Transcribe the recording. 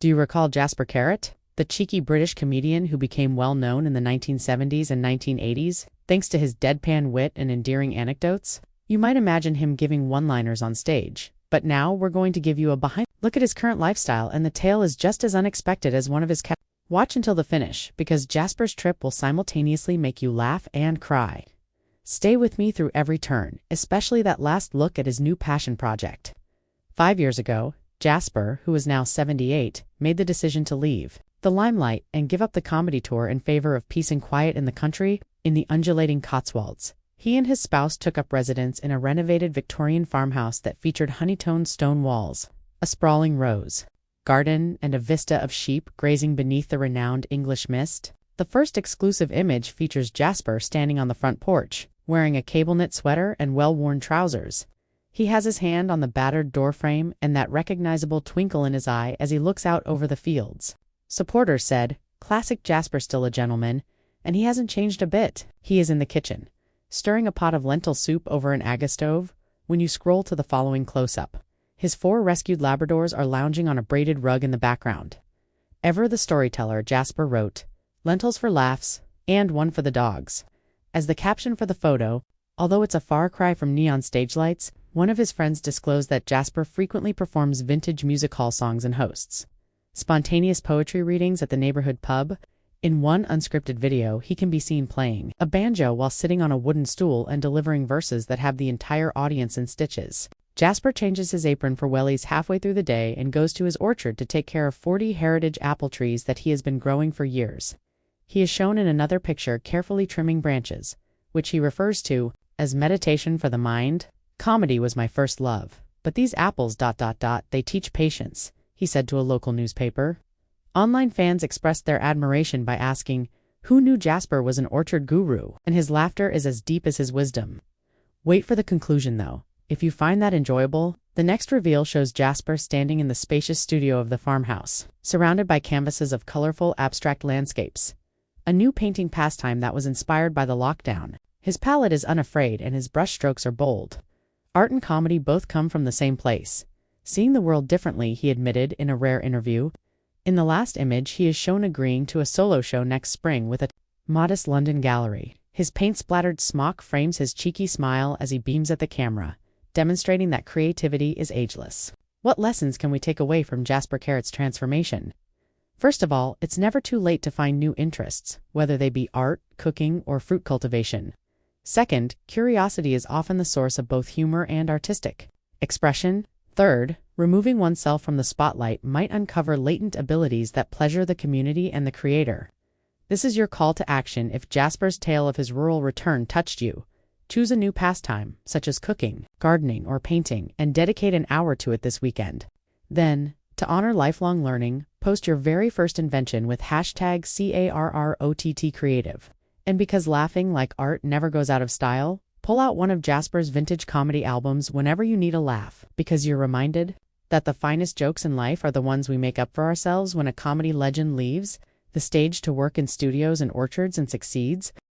Do you recall Jasper Carrott, the cheeky British comedian who became well known in the 1970s and 1980s, thanks to his deadpan wit and endearing anecdotes? You might imagine him giving one-liners on stage, but now we're going to give you a behind look at his current lifestyle, and the tale is just as unexpected as one of his Watch until the finish, because Jasper's trip will simultaneously make you laugh and cry. Stay with me through every turn, especially that last look at his new passion project. 5 years ago, Jasper, who is now 78, made the decision to leave the limelight and give up the comedy tour in favor of peace and quiet in the country, in the undulating Cotswolds. He and his spouse took up residence in a renovated Victorian farmhouse that featured honey-toned stone walls, a sprawling rose garden, and a vista of sheep grazing beneath the renowned English mist. The first exclusive image features Jasper standing on the front porch, wearing a cable-knit sweater and well-worn trousers. He has his hand on the battered doorframe and that recognizable twinkle in his eye as he looks out over the fields. Supporters said, "Classic Jasper, still a gentleman, and he hasn't changed a bit." He is in the kitchen, stirring a pot of lentil soup over an Aga stove, when you scroll to the following close-up. His 4 rescued Labradors are lounging on a braided rug in the background. Ever the storyteller, Jasper wrote, "Lentils for laughs, and one for the dogs." As the caption for the photo, although it's a far cry from neon stage lights, one of his friends disclosed that Jasper frequently performs vintage music hall songs and hosts spontaneous poetry readings at the neighborhood pub. In one unscripted video, he can be seen playing a banjo while sitting on a wooden stool and delivering verses that have the entire audience in stitches. Jasper changes his apron for wellies halfway through the day and goes to his orchard to take care of 40 heritage apple trees that he has been growing for years. He is shown in another picture carefully trimming branches, which he refers to as meditation for the mind. "Comedy was my first love, but these apples ... they teach patience," he said to a local newspaper. Online fans expressed their admiration by asking, "Who knew Jasper was an orchard guru?" And his laughter is as deep as his wisdom. Wait for the conclusion, though. If you find that enjoyable, the next reveal shows Jasper standing in the spacious studio of the farmhouse, surrounded by canvases of colorful, abstract landscapes. A new painting pastime that was inspired by the lockdown. His palette is unafraid and his brushstrokes are bold. Art and comedy both come from the same place. Seeing the world differently, he admitted in a rare interview. In the last image, he is shown agreeing to a solo show next spring with a modest London gallery. His paint-splattered smock frames his cheeky smile as he beams at the camera, demonstrating that creativity is ageless. What lessons can we take away from Jasper Carrott's transformation? First of all, it's never too late to find new interests, whether they be art, cooking, or fruit cultivation. Second, curiosity is often the source of both humor and artistic expression. Third, removing oneself from the spotlight might uncover latent abilities that pleasure the community and the creator. This is your call to action. If Jasper's tale of his rural return touched you, choose a new pastime, such as cooking, gardening, or painting, and dedicate an hour to it this weekend. Then, to honor lifelong learning, post your very first invention with #CarrotTCreative. And because laughing like art never goes out of style, pull out one of Jasper's vintage comedy albums whenever you need a laugh, because you're reminded that the finest jokes in life are the ones we make up for ourselves when a comedy legend leaves the stage to work in studios and orchards and succeeds.